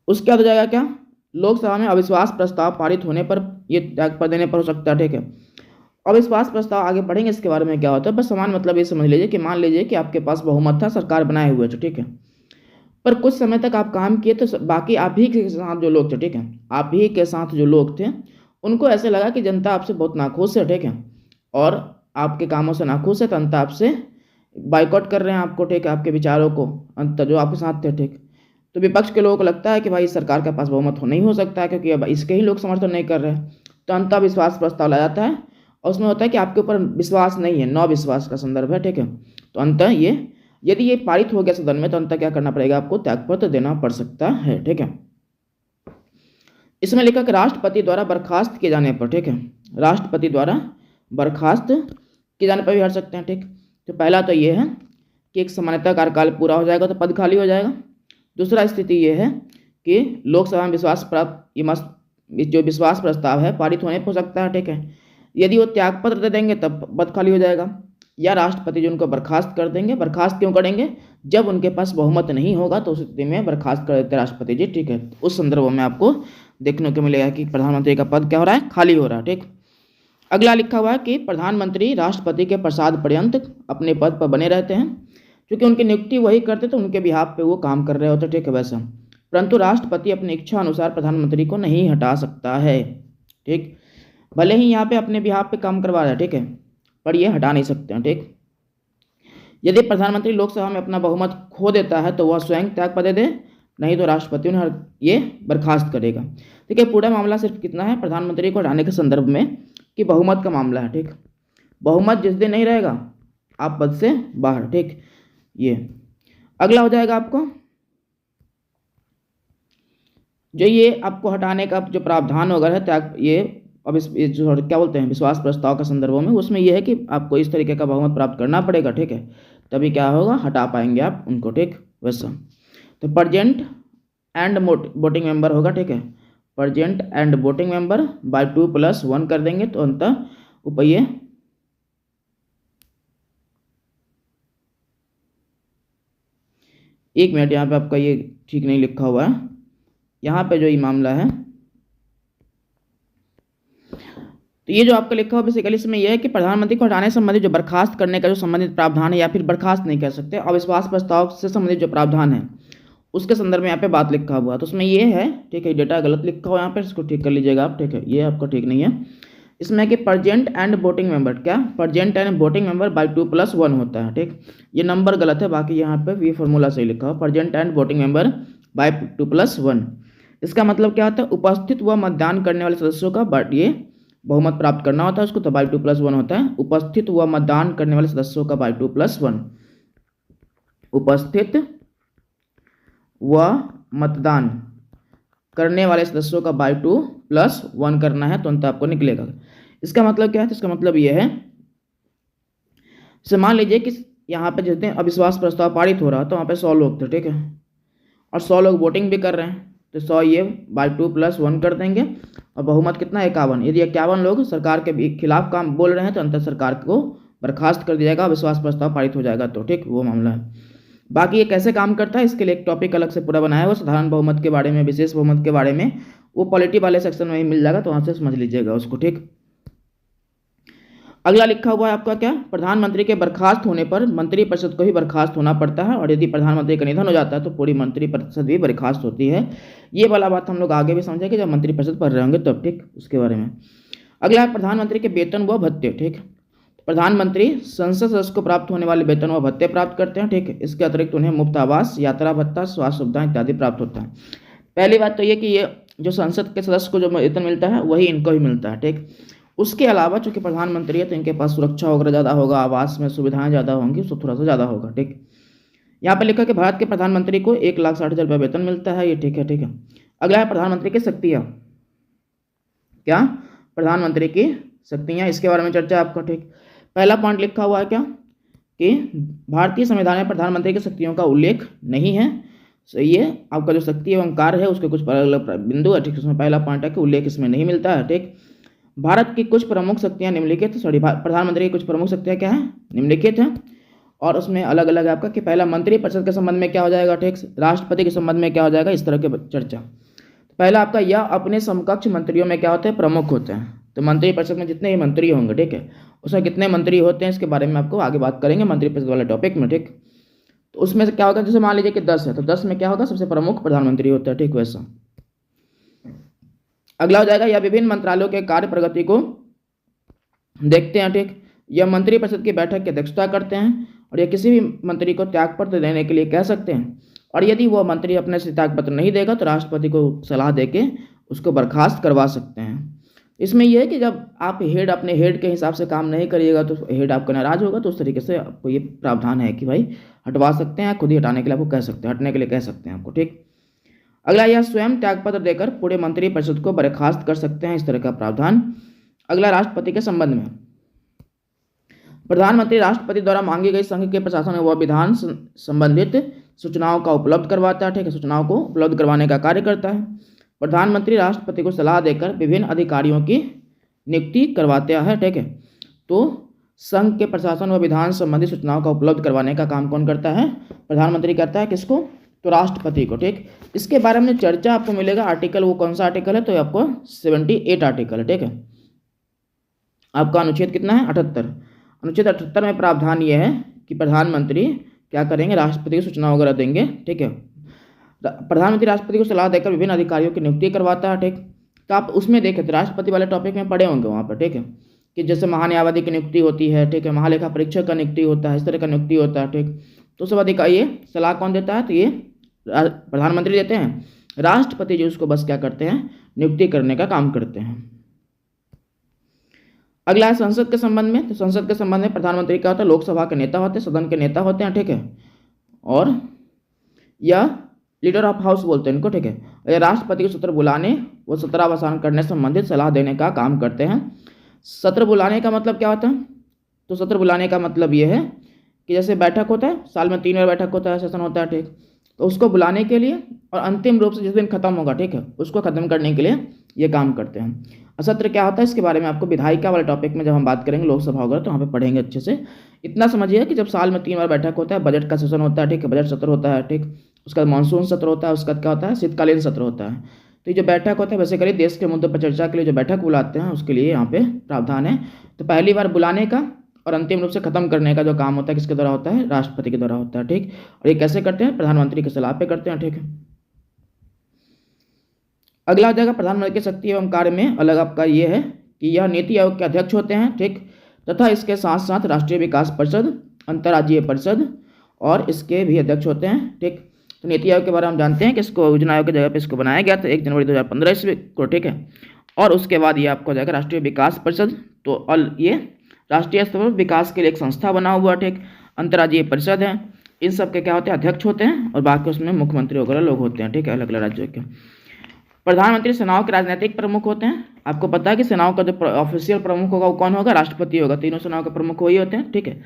S1: उसके बाद हो जाएगा क्या, लोकसभा में अविश्वास प्रस्ताव पारित होने पर ये त्याग पद देने पर हो सकता है। ठीक है, अविश्वास प्रस्ताव आगे बढ़ेंगे इसके बारे में क्या होता है, बस समान मतलब ये समझ लीजिए कि मान लीजिए कि आपके पास बहुमत था, सरकार बनाए हुए थे। ठीक है, पर कुछ समय तक आप काम किए तो बाकी आप ही के साथ जो लोग थे, ठीक है, आप ही के साथ जो लोग थे उनको ऐसे लगा कि जनता आपसे बहुत नाखुश है। ठीक है, और आपके कामों से नाखुश है, तो अंत आपसे बाइकआउट कर रहे हैं आपको। ठीक है, आपके विचारों को अंत जो आपके साथ थे। ठीक, तो विपक्ष के लोगों को लगता है कि भाई सरकार के पास बहुमत नहीं हो सकता है क्योंकि अब इसके ही लोग समर्थन नहीं कर रहे हैं, तो अंत विश्वास प्रस्ताव लाया जाता है और उसमें होता है कि आपके ऊपर विश्वास नहीं है, न विश्वास का संदर्भ है। ठीक है, तो अंत ये यदि ये पारित हो गया सदन में तो अंत क्या करना पड़ेगा, आपको त्यागपत्र देना पड़ सकता है। ठीक है, इसमें लिखा कि राष्ट्रपति द्वारा बर्खास्त किए जाने पर, ठीक है, राष्ट्रपति द्वारा बर्खास्त किए जाने पर भी हट सकते हैं, ठीक। तो पहला तो ये है कि एक सामान्यतः कार्यकाल पूरा हो जाएगा तो पद खाली हो जाएगा। दूसरा स्थिति ये है कि लोकसभा में विश्वास प्राप्त जो विश्वास प्रस्ताव है पारित होने पर हो सकता है, ठीक है। यदि वो त्यागपत्र दे देंगे तब पद खाली हो जाएगा, या राष्ट्रपति जो उनको बर्खास्त कर देंगे। बर्खास्त क्यों करेंगे? जब उनके पास बहुमत नहीं होगा तो उस स्थिति में बर्खास्त कर देते राष्ट्रपति जी, ठीक है। उस संदर्भ में आपको देखने को मिलेगा कि प्रधानमंत्री का पद क्या हो रहा है, खाली हो रहा है, ठीक। अगला लिखा हुआ है कि प्रधानमंत्री राष्ट्रपति के प्रसाद पर्यंत अपने पद पर बने रहते हैं, क्योंकि उनकी नियुक्ति वही करते तो उनके बिहाफ पे वो काम कर रहे होते, ठीक है वैसा। परंतु राष्ट्रपति अपनी इच्छा अनुसार प्रधानमंत्री को नहीं हटा सकता है, ठीक। भले ही यहाँ पे अपने बिहाफ पे काम करवा रहा है, ठीक है, पर ये हटा नहीं सकते हैं, ठीक। यदि प्रधानमंत्री लोकसभा में अपना बहुमत खो देता है तो वह स्वयं त्यागपत्र दे, नहीं तो राष्ट्रपति उन्हें ये बर्खास्त करेगा, ठीक है। पूरा मामला सिर्फ कितना है, प्रधानमंत्री को हटाने के संदर्भ में कि बहुमत का मामला है, ठीक। बहुमत जिस दिन नहीं रहेगा आप पद से बाहर, ठीक। ये अगला हो जाएगा आपको जो ये आपको हटाने का जो प्रावधान होगा है त्याग, ये अब इस जो क्या बोलते हैं विश्वास प्रस्ताव के संदर्भों में, उसमें यह है कि आपको इस तरीके का बहुमत प्राप्त करना पड़ेगा, ठीक है, तभी क्या होगा, हटा पाएंगे आप उनको, ठीक वैसा। तो प्रेजेंट एंड वोटिंग मेंबर होगा, ठीक है, present and voting member by 2+1 कर देंगे तो अंततः उपये एक मिनट, यहाँ पे आपका ये ठीक नहीं लिखा हुआ है, यहाँ पे जो ये मामला है तो ये जो आपका लिखा हुआ बेसिकली इसमें यह है कि प्रधानमंत्री को हटाने संबंधित जो बर्खास्त करने का जो संबंधित प्रावधान है, या फिर बर्खास्त नहीं कह सकते, अविश्वास प्रस्ताव से संबंधित जो प्रावधान है उसके संदर्भ में यहाँ पे बात लिखा हुआ, तो उसमें ये है, ठीक है, डेटा गलत लिखा हुआ यहाँ पे, इसको ठीक कर लीजिएगा आप, ठीक है, ये आपका ठीक नहीं है। इसमें कि प्रेजेंट एंड वोटिंग मेंबर, क्या present and voting member by 2+1 होता है, ठीक, ये नंबर गलत है, बाकी यहाँ पे ये फॉर्मूला सही लिखा हुआ, present and voting member by 2+1। इसका मतलब क्या होता है, उपस्थित व मतदान करने वाले सदस्यों का ये बहुमत प्राप्त करना होता है उसको, तो बाय 2+1 होता है। उपस्थित व मतदान करने वाले सदस्यों का बाय 2+1, उपस्थित व मतदान करने वाले सदस्यों का बाय 2+1 करना है तो अंत आपको निकलेगा। इसका मतलब क्या है, तो इसका मतलब यह है, जैसे मान लीजिए कि यहाँ पे जितने अविश्वास प्रस्ताव पारित हो रहा तो वहाँ पे 100 लोग थे, ठीक है, और 100 लोग वोटिंग भी कर रहे हैं, तो 100 ये बाय 2+1 कर देंगे, और बहुमत कितना 51। यदि 51 लोग सरकार के खिलाफ काम बोल रहे हैं तो अंतर सरकार को बर्खास्त कर दिया जाएगा, अविश्वास प्रस्ताव पारित हो जाएगा, तो ठीक वो मामला है। बाकी ये कैसे काम करता है इसके लिए एक टॉपिक अलग से पूरा बनाया है, वो साधारण बहुमत के बारे में, विशेष बहुमत के बारे में, वो पॉलिटी वाले सेक्शन में ही मिल जाएगा, तो वहाँ से समझ लीजिएगा उसको, ठीक। अगला लिखा हुआ है आपका क्या, प्रधानमंत्री के बर्खास्त होने पर मंत्रिपरिषद को ही बर्खास्त होना पड़ता है, और यदि प्रधानमंत्री का निधन हो जाता है तो पूरी मंत्रिपरिषद भी बर्खास्त होती है। ये वाला बात हम लोग आगे भी समझेंगे जब मंत्रिपरिषद पढ़ रहे होंगे तब, ठीक, उसके बारे में। अगला है प्रधानमंत्री के वेतन व भत्ते, ठीक। प्रधानमंत्री संसद सदस्य को प्राप्त होने वाले वेतन व भत्ते प्राप्त करते हैं, ठीक। इसके अतिरिक्त उन्हें मुफ्त आवास, यात्रा भत्ता, स्वास्थ्य सुविधाएं इत्यादि प्राप्त होता है। पहली बात तो ये कि ये जो संसद के सदस्य को जो वेतन मिलता है वही इनको ही मिलता है, ठीक। उसके अलावा चूंकि प्रधानमंत्री है तो इनके पास सुरक्षा वगैरह ज़्यादा होगा, आवास में सुविधाएं ज़्यादा होंगी, उसको थोड़ा सा ज़्यादा होगा, ठीक। यहाँ पे लिखा कि भारत के प्रधानमंत्री को 1,60,000 रुपये वेतन मिलता है, ये ठीक है, ठीक है। अगला है प्रधानमंत्री की शक्तियाँ, क्या प्रधानमंत्री की शक्तियाँ, इसके बारे में चर्चा आपको, ठीक। पहला पॉइंट लिखा हुआ है क्या कि भारतीय संविधान में प्रधानमंत्री की शक्तियों का उल्लेख नहीं है, सही है। आपका जो शक्ति एवं कार्य है उसके कुछ अलग अलग बिंदु है, ठीक। उसमें पहला पॉइंट है कि उल्लेख इसमें नहीं मिलता है, ठीक। भारत की कुछ प्रमुख शक्तियां निम्नलिखित, प्रधानमंत्री की कुछ प्रमुख शक्तियां क्या है, निम्नलिखित हैं, और उसमें अलग अलग है आपका कि पहला मंत्रिपरिषद के संबंध में क्या हो जाएगा, ठीक, राष्ट्रपति के संबंध में क्या हो जाएगा, इस तरह की चर्चा। पहला आपका यह अपने समकक्ष मंत्रियों में क्या होते हैं, प्रमुख होते हैं। तो मंत्रिपरिषद में जितने ही मंत्री होंगे, ठीक है, उसमें कितने मंत्री होते हैं इसके बारे में आपको आगे बात करेंगे मंत्रिपरिषद वाले टॉपिक में, ठीक। तो उसमें से क्या होगा, जैसे मान लीजिए कि 10 है तो 10 में क्या होगा, सबसे प्रमुख प्रधानमंत्री होता है, ठीक वैसा। अगला हो जाएगा यह विभिन्न मंत्रालयों के कार्य प्रगति को देखते हैं, ठीक। यह मंत्रिपरिषद की बैठक की अध्यक्षता करते हैं, और यह किसी भी मंत्री को त्यागपत्र देने के लिए कह सकते हैं, और यदि वह मंत्री अपने से त्यागपत्र नहीं देगा तो राष्ट्रपति को सलाह देके उसको बर्खास्त करवा सकते हैं। इसमें यह है कि जब आप अपने हेड के हिसाब से काम नहीं करिएगा तो हेड आपका नाराज होगा, तो उस तरीके से आपको ये प्रावधान है कि भाई हटवा सकते हैं, खुद ही हटाने के लिए आपको कह सकते हैं, हटने के लिए कह सकते हैं आपको, ठीक। अगला, यह स्वयं त्यागपत्र देकर पूरे मंत्रिपरिषद को बर्खास्त कर सकते हैं, इस तरह का प्रावधान। अगला, राष्ट्रपति के संबंध में, प्रधानमंत्री राष्ट्रपति द्वारा मांगी गई संघ के प्रशासन व विधान संबंधित सूचनाओं का उपलब्ध करवाता है, ठीक है, सूचनाओं को उपलब्ध करवाने का कार्य करता है। प्रधानमंत्री राष्ट्रपति को सलाह देकर विभिन्न अधिकारियों की नियुक्ति करवाते हैं, ठीक है। तो संघ के प्रशासन व विधान संबंधी सूचनाओं का उपलब्ध करवाने का काम कौन करता है? प्रधानमंत्री करता है। किसको? तो राष्ट्रपति को, ठीक। इसके बारे में चर्चा आपको मिलेगा, आर्टिकल, वो कौन सा आर्टिकल है? तो आपको 78 आर्टिकल है, ठीक है। आपका अनुच्छेद कितना है? 78। अनुच्छेद 78 में प्रावधान ये है कि प्रधानमंत्री क्या करेंगे? राष्ट्रपति को सूचना वगैरह देंगे, ठीक है। प्रधानमंत्री राष्ट्रपति को सलाह देकर विभिन्न अधिकारियों की नियुक्ति करवाता है, ठीक। तो आप उसमें देखें तो राष्ट्रपति वाले टॉपिक में पढ़े होंगे वहाँ पर, ठीक है, कि जैसे महान्यायवादी की नियुक्ति होती है, ठीक है, महालेखा परीक्षक का नियुक्ति होता है, इस तरह का नियुक्ति होता है, ठीक। तो सब अधिकारी, ये सलाह कौन देता है? तो ये प्रधानमंत्री देते हैं। राष्ट्रपति जी उसको बस क्या करते हैं? नियुक्ति करने का काम करते हैं। अगला है संसद के संबंध में। तो संसद के संबंध में प्रधानमंत्री क्या होता है? लोकसभा के नेता होते हैं, सदन के नेता होते हैं, ठीक है, और या लीडर ऑफ हाउस बोलते हैं इनको, ठीक है। या राष्ट्रपति को सत्र बुलाने व सत्रावसान करने संबंधित सलाह देने का काम करते हैं। सत्र बुलाने का मतलब क्या होता है? तो सत्र बुलाने का मतलब ये है कि जैसे बैठक होता है, साल में 3 बार बैठक होता है, सेशन होता है, ठीक, तो उसको बुलाने के लिए और अंतिम रूप से जिस दिन खत्म होगा, ठीक है, उसको खत्म करने के लिए ये काम करते हैं। सत्र क्या होता है? इसके बारे में आपको विधायिका वाले टॉपिक में जब हम बात करेंगे, लोकसभा वगैरह, तो वहाँ पे पढ़ेंगे अच्छे से। इतना समझिए कि जब साल में 3 बार बैठक होता है, बजट का सेशन होता है, ठीक है, बजट सत्र होता है, ठीक, उसका मानसून सत्र होता है, उसका क्या होता है? शीतकालीन सत्र होता है। तो ये जो बैठक होता है, बेसिकली देश के मुद्दों पर चर्चा के लिए जो बैठक बुलाते हैं, उसके लिए यहाँ पे प्रावधान है। तो पहली बार बुलाने का और अंतिम रूप से खत्म करने का जो काम होता है, किसके द्वारा होता है? राष्ट्रपति के द्वारा होता है, ठीक। और ये कैसे करते हैं? प्रधानमंत्री की सलाह पे करते हैं, ठीक है। अगला हो जाएगा प्रधानमंत्री की शक्ति एवं कार्य में अलग आपका ये है कि यह नीति आयोग के अध्यक्ष होते हैं, ठीक, तथा इसके साथ साथ राष्ट्रीय विकास परिषद, अंतर्राज्यीय परिषद और इसके भी अध्यक्ष होते हैं, ठीक। तो नीति आयोग के बारे में हम जानते हैं कि इसको योजना आयोग की जगह पे इसको बनाया गया था 1 जनवरी 2015 ईस्वी को, ठीक है। और उसके बाद ये आपको हो जाएगा राष्ट्रीय विकास परिषद। तो और ये राष्ट्रीय स्तर पर विकास के लिए एक संस्था बना हुआ, ठीक। अंतर्राज्यीय परिषद है, इन सब के क्या होते हैं? अध्यक्ष होते हैं, और बाकी उसमें मुख्यमंत्री वगैरह लोग होते हैं, ठीक है, अलग अलग राज्यों के। प्रधानमंत्री सेनाओं के राजनीतिक प्रमुख होते हैं। आपको पता है कि सेनाओं का जो ऑफिशियल प्रमुख होगा वो कौन होगा? राष्ट्रपति होगा। तीनों सेनाओं के प्रमुख वही होते हैं, ठीक है।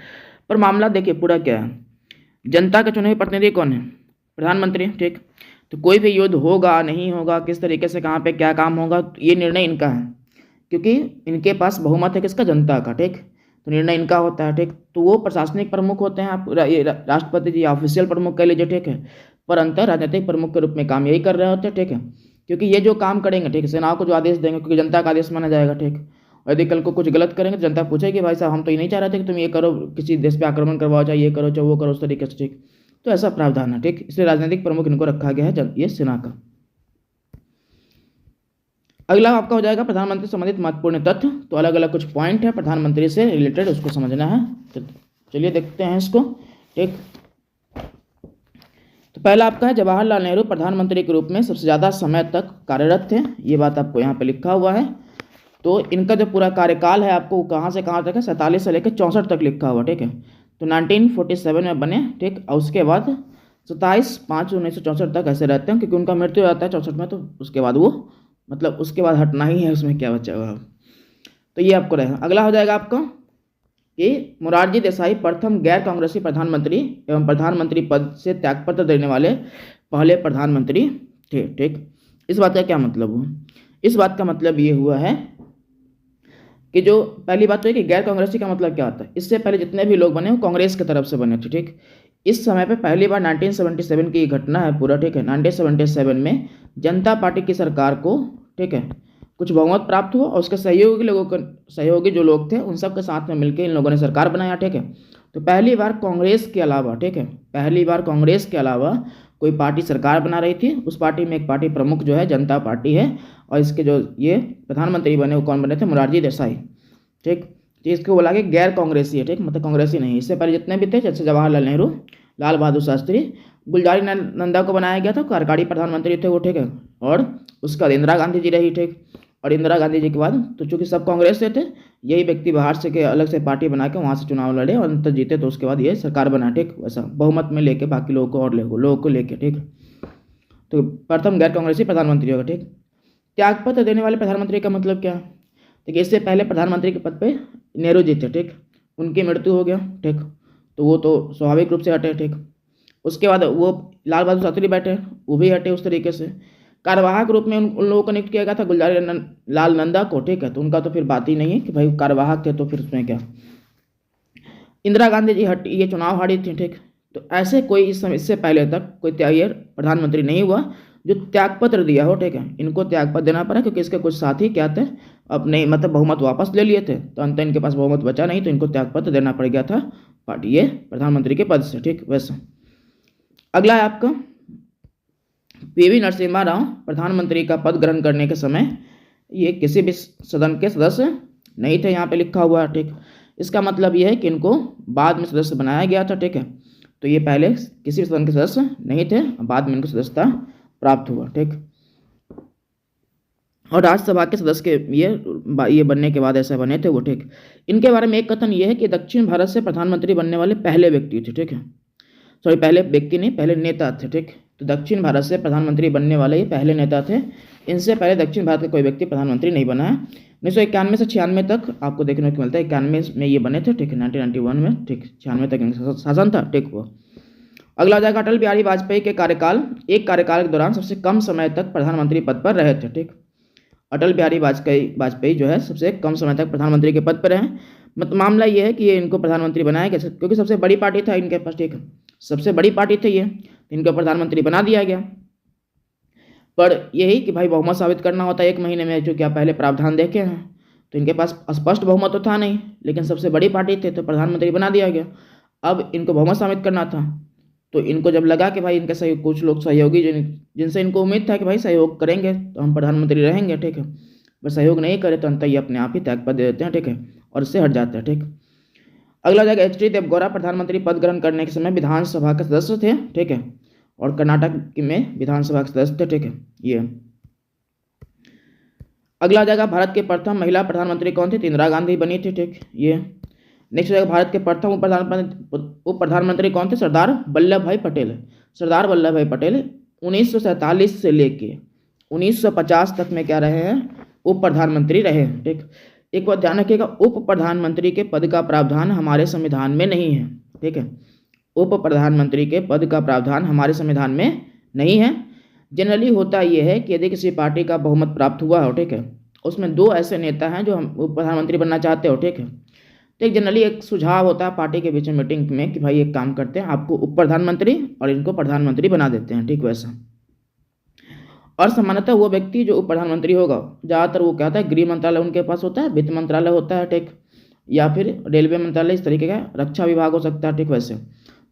S1: पर मामला देखिए पूरा क्या है, जनता के चुने हुए प्रतिनिधि कौन है? प्रधानमंत्री, ठीक। तो कोई भी युद्ध होगा नहीं होगा, किस तरीके से कहाँ पे क्या काम होगा, ये निर्णय इनका है, क्योंकि इनके पास बहुमत है किसका? जनता का, ठीक। तो निर्णय इनका होता है, ठीक। तो वो प्रशासनिक प्रमुख होते हैं, आप ये राष्ट्रपति जी ऑफिशियल प्रमुख कह लीजिए, ठीक है, पर अंतर राजनीतिक प्रमुख के रूप में काम यही कर रहे होते हैं, ठीक है, क्योंकि ये जो काम करेंगे, ठीक है, सेनाओं को जो आदेश देंगे, क्योंकि जनता का आदेश माना जाएगा, ठीक। और यदि कल को कुछ गलत करेंगे तो जनता पूछेगी भाई साहब हम तो ये नहीं चाह रहे थे कि तुम ये करो, किसी देश पे आक्रमण करवाओ, चाहे ये करो चाहे वो करो, उस तरीके से, ठीक। तो ऐसा प्रावधान है, ठीक। इसलिए राजनीतिक प्रमुख इनको रखा गया है ये सेना का। अगला आपका हो जाएगा प्रधानमंत्री संबंधित महत्वपूर्ण तथ्य। तो अलग अलग कुछ पॉइंट है प्रधानमंत्री से रिलेटेड, उसको समझना है। तो चलिए देखते हैं इसको, ठीक। तो पहला आपका है जवाहरलाल नेहरू प्रधानमंत्री के रूप में सबसे ज़्यादा समय तक कार्यरत थे। ये बात आपको यहाँ पे लिखा हुआ है। तो इनका जो पूरा कार्यकाल है आपको कहाँ से कहाँ तक है? 47 से लेकर 64 तक लिखा हुआ, ठीक है। तो 1947 में बने, ठीक, और उसके बाद 27/5/1964 तक ऐसे रहते हैं, क्योंकि उनका मृत्यु हो जाता है 64 में। तो उसके बाद वो मतलब उसके बाद हटना ही है, उसमें क्या बचा हुआ। तो ये आपको रहेगा। अगला हो जाएगा आपका कि मोरारजी देसाई प्रथम गैर कांग्रेसी प्रधानमंत्री एवं प्रधानमंत्री पद से त्यागपत्र देने वाले पहले प्रधानमंत्री थे, ठीक। इस बात का क्या मतलब हुआ? इस बात का मतलब ये हुआ है कि जो पहली बात तो है कि गैर कांग्रेसी का मतलब क्या होता है? इससे पहले जितने भी लोग बने वो कांग्रेस की तरफ से बने थे, ठीक। इस समय पे पहली बार 1977 की घटना है पूरा, ठीक है। 1977 में जनता पार्टी की सरकार को, ठीक है, कुछ बहुमत प्राप्त हुआ और उसके सहयोगी जो लोग थे उन सब के साथ में मिलकर इन लोगों ने सरकार बनाया, ठीक है। तो पहली बार कांग्रेस के अलावा, ठीक है, पहली बार कांग्रेस के अलावा कोई पार्टी सरकार बना रही थी। उस पार्टी में एक पार्टी प्रमुख जो है जनता पार्टी है, और इसके जो ये प्रधानमंत्री बने वो कौन बने थे? मोरारजी देसाई, ठीक। तो इसको बोला कि गैर कांग्रेसी है, ठीक, मतलब कांग्रेसी नहीं। इससे पहले जितने भी थे, जैसे जवाहरलाल नेहरू, लाल बहादुर शास्त्री, गुलजारी नंदा को बनाया गया था, कार्यकारी प्रधानमंत्री थे वो, ठीक है। और उसके बाद इंदिरा गांधी जी रही, ठीक। और इंदिरा गांधी जी के बाद तो चूंकि सब कांग्रेस से थे, यही व्यक्ति बाहर से के अलग से पार्टी बना के वहाँ से चुनाव लड़े और अंत जीते, तो उसके बाद ये सरकार बना, ठीक, वैसा बहुमत में लेके बाकी लोगों को और लोगों को लेके, ठीक। तो प्रथम गैर कांग्रेसी प्रधानमंत्री होगा। ठीक, त्यागपत्र देने वाले प्रधानमंत्री का मतलब क्या? देखिए, इससे पहले प्रधानमंत्री के पद पे नेहरू जी थे। ठीक, उनकी मृत्यु हो गया। ठीक, तो वो तो स्वाभाविक रूप से हटे। ठीक, उसके बाद वो लाल बहादुर शास्त्री बैठे, वो भी हटे उस तरीके से। कार्यवाहक रूप में उन लोगों को नियुक्त किया गया था गुलजार लाल नंदा को। ठीक है, तो उनका तो फिर बात ही नहीं है कि भाई कार्यवाहक थे, तो फिर उसमें क्या। इंदिरा गांधी जी ये चुनाव हारी थी। ठीक, तो ऐसे कोई इस समय इससे पहले तक कोई प्रधानमंत्री नहीं हुआ जो त्यागपत्र दिया हो। ठीक है, इनको त्यागपत्र देना पड़ा क्योंकि इसके कुछ साथी क्या थे, अपने मतलब बहुमत वापस ले लिए थे, तो अंत इनके पास बहुमत बचा नहीं, तो इनको त्यागपत्र देना पड़ गया था पार्टी ये प्रधानमंत्री के पद से। ठीक, वैसे अगला है आपका पीवी नरसिम्हा राव प्रधानमंत्री का पद ग्रहण करने के समय ये किसी भी सदन के सदस्य नहीं थे, यहाँ पे लिखा हुआ है। ठीक, इसका मतलब ये है कि इनको बाद में सदस्य बनाया गया था। ठीक है, तो ये पहले किसी भी सदन के सदस्य नहीं थे, बाद में इनको सदस्यता प्राप्त हुआ। ठीक, और राज्यसभा के सदस्य के ये बनने के बाद ऐसा बने थे वो। ठीक, इनके बारे में एक कथन ये है कि दक्षिण भारत से प्रधानमंत्री बनने वाले पहले व्यक्ति थे। ठीक है, सॉरी, पहले व्यक्ति नहीं, पहले नेता थे। ठीक, तो दक्षिण भारत से प्रधानमंत्री बनने वाले ये पहले नेता थे। इनसे पहले दक्षिण भारत का कोई व्यक्ति प्रधानमंत्री नहीं बना है। 1991 से 96 तक आपको देखने को मिलता है। 91 में ये बने थे। ठीक है, 1991 में। ठीक, 96 तक इनका शासन था। ठीक, वो अगला हो जाएगा अटल बिहारी वाजपेयी के कार्यकाल। एक कार्यकाल के दौरान सबसे कम समय तक प्रधानमंत्री पद पर रहे थे। ठीक, अटल बिहारी वाजपेयी जो है सबसे कम समय तक प्रधानमंत्री के पद पर रहे। मतलब मामला ये है कि ये इनको प्रधानमंत्री बनाया गया क्योंकि सबसे बड़ी पार्टी था इनके पास। ठीक, सबसे बड़ी पार्टी थी ये, इनको प्रधानमंत्री बना दिया गया। पर यही कि भाई बहुमत साबित करना होता है 1 महीने में, जो कि आप पहले प्रावधान देखे हैं, तो इनके पास स्पष्ट बहुमत तो था नहीं, लेकिन सबसे बड़ी पार्टी थे तो प्रधानमंत्री बना दिया गया। अब इनको बहुमत साबित करना था, तो इनको जब लगा कि भाई इनके सहयोग कुछ लोग सहयोगी जिनसे इनको उम्मीद था कि भाई सहयोग करेंगे तो हम प्रधानमंत्री रहेंगे। ठीक है, पर सहयोग नहीं करे तो अंत ये अपने आप ही त्यागपत्र दे देते हैं। ठीक है, और इससे हट जाते हैं। ठीक, अगला जाएगा एच डी देवगौड़ा प्रधानमंत्री पद ग्रहण करने के समय विधानसभा के सदस्य थे। ठीक है, और कर्नाटक में विधानसभा के सदस्य थे। ठीक है, ये अगला जाएगा भारत के प्रथम महिला प्रधानमंत्री कौन थे? तो इंदिरा गांधी बनी थी। ठीक, ये नेक्स्ट जाएगा भारत के प्रथम उप प्रधानमंत्री कौन थे? सरदार वल्लभ भाई पटेल। सरदार वल्लभ भाई पटेल 1947 से लेके 1950 तक में क्या रहे हैं? उप प्रधानमंत्री रहे। ठीक, एक बात ध्यान रखिएगा, उप प्रधानमंत्री के पद का प्रावधान हमारे संविधान में नहीं है। ठीक है, उप प्रधानमंत्री के पद का प्रावधान हमारे संविधान में नहीं है। जनरली होता यह है कि यदि किसी पार्टी का बहुमत प्राप्त हुआ हो, ठीक है, उसमें 2 ऐसे नेता हैं जो हम उप प्रधानमंत्री बनना चाहते हो। ठीक है, तो एक जनरली एक सुझाव होता है पार्टी के बीच में मीटिंग में कि भाई एक काम करते हैं, आपको उप प्रधानमंत्री और इनको प्रधानमंत्री बना देते हैं। ठीक, वैसा। और सामान्यतः वो व्यक्ति जो उप प्रधानमंत्री होगा, ज़्यादातर वो क्या होता है, गृह मंत्रालय उनके पास होता है, वित्त मंत्रालय होता है। ठीक, या फिर रेलवे मंत्रालय, इस तरीके का रक्षा विभाग हो सकता है। ठीक, वैसे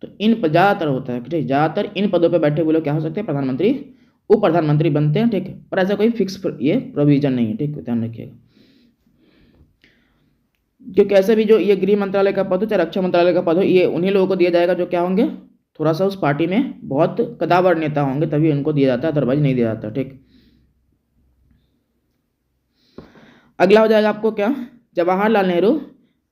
S1: तो इन पर ज़्यादातर होता है। ठीक, ज़्यादातर इन पदों पर बैठे हुए लोग क्या हो सकते हैं? प्रधानमंत्री, उप प्रधानमंत्री बनते हैं। ठीक, पर ऐसा कोई फिक्स ये प्रोविजन नहीं है। ठीक, ध्यान रखिएगा, क्योंकि ऐसे भी जो ये गृह मंत्रालय का पद हो चाहे रक्षा मंत्रालय का पद हो, ये उन्हीं लोगों को दिया जाएगा जो क्या होंगे, थोड़ा सा उस पार्टी में बहुत कदावर नेता होंगे, तभी उनको दिया जाता है, अदरवाइज नहीं दिया जाता। ठीक, अगला हो जाएगा आपको क्या, जवाहरलाल नेहरू,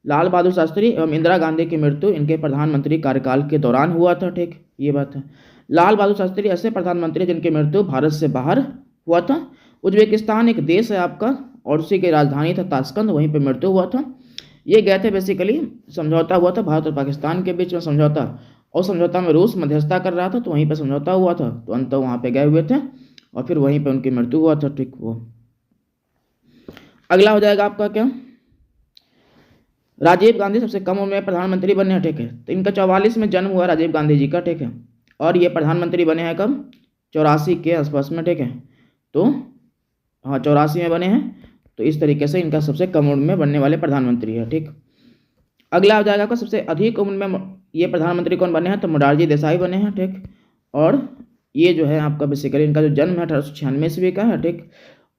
S1: लाल बहादुर शास्त्री एवं इंदिरा गांधी की मृत्यु इनके प्रधानमंत्री कार्यकाल के दौरान हुआ था। ठीक, ये बात है। लाल बहादुर शास्त्री ऐसे प्रधानमंत्री जिनकी मृत्यु भारत से बाहर हुआ था। उज्बेकिस्तान एक देश है आपका, और उसी की राजधानी था ताशकंद, वहीं पर मृत्यु हुआ था। ये गए थे, बेसिकली समझौता हुआ था भारत और पाकिस्तान के बीच में समझौता, और समझौता में रूस मध्यस्थता कर रहा था, तो वहीं पर समझौता हुआ था, तो अंत वहाँ पे गए हुए थे और फिर वहीं पे उनकी मृत्यु हुआ था। ठीक, वो अगला हो जाएगा आपका क्या, राजीव गांधी सबसे कम उम्र में प्रधानमंत्री बने हैं। ठीक है, तो इनका 44 में जन्म हुआ राजीव गांधी जी का। ठीक है, और ये प्रधानमंत्री बने हैं कब? 84 के आसपास में। ठीक है, तो हाँ 84 में बने हैं, तो इस तरीके से इनका सबसे कम उम्र में बनने वाले प्रधानमंत्री है। ठीक, अगला हो जाएगा आपका सबसे अधिक उम्र में ये प्रधानमंत्री कौन बने हैं? तो मोरारजी देसाई बने हैं। ठीक, और ये जो है आपका बेसिकली इनका जो जन्म है 1896 ईस्वी का है। ठीक,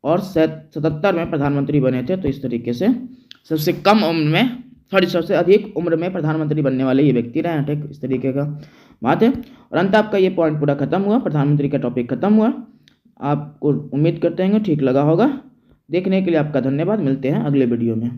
S1: और 77 में प्रधानमंत्री बने थे। तो इस तरीके से सबसे कम उम्र में, सबसे अधिक उम्र में प्रधानमंत्री बनने वाले ये व्यक्ति रहे हैं। ठीक, इस तरीके का बात है। और अंत आपका ये पॉइंट पूरा खत्म हुआ, प्रधानमंत्री का टॉपिक खत्म हुआ। आपको उम्मीद करते हैं ठीक लगा होगा। देखने के लिए आपका धन्यवाद। मिलते हैं अगले वीडियो में।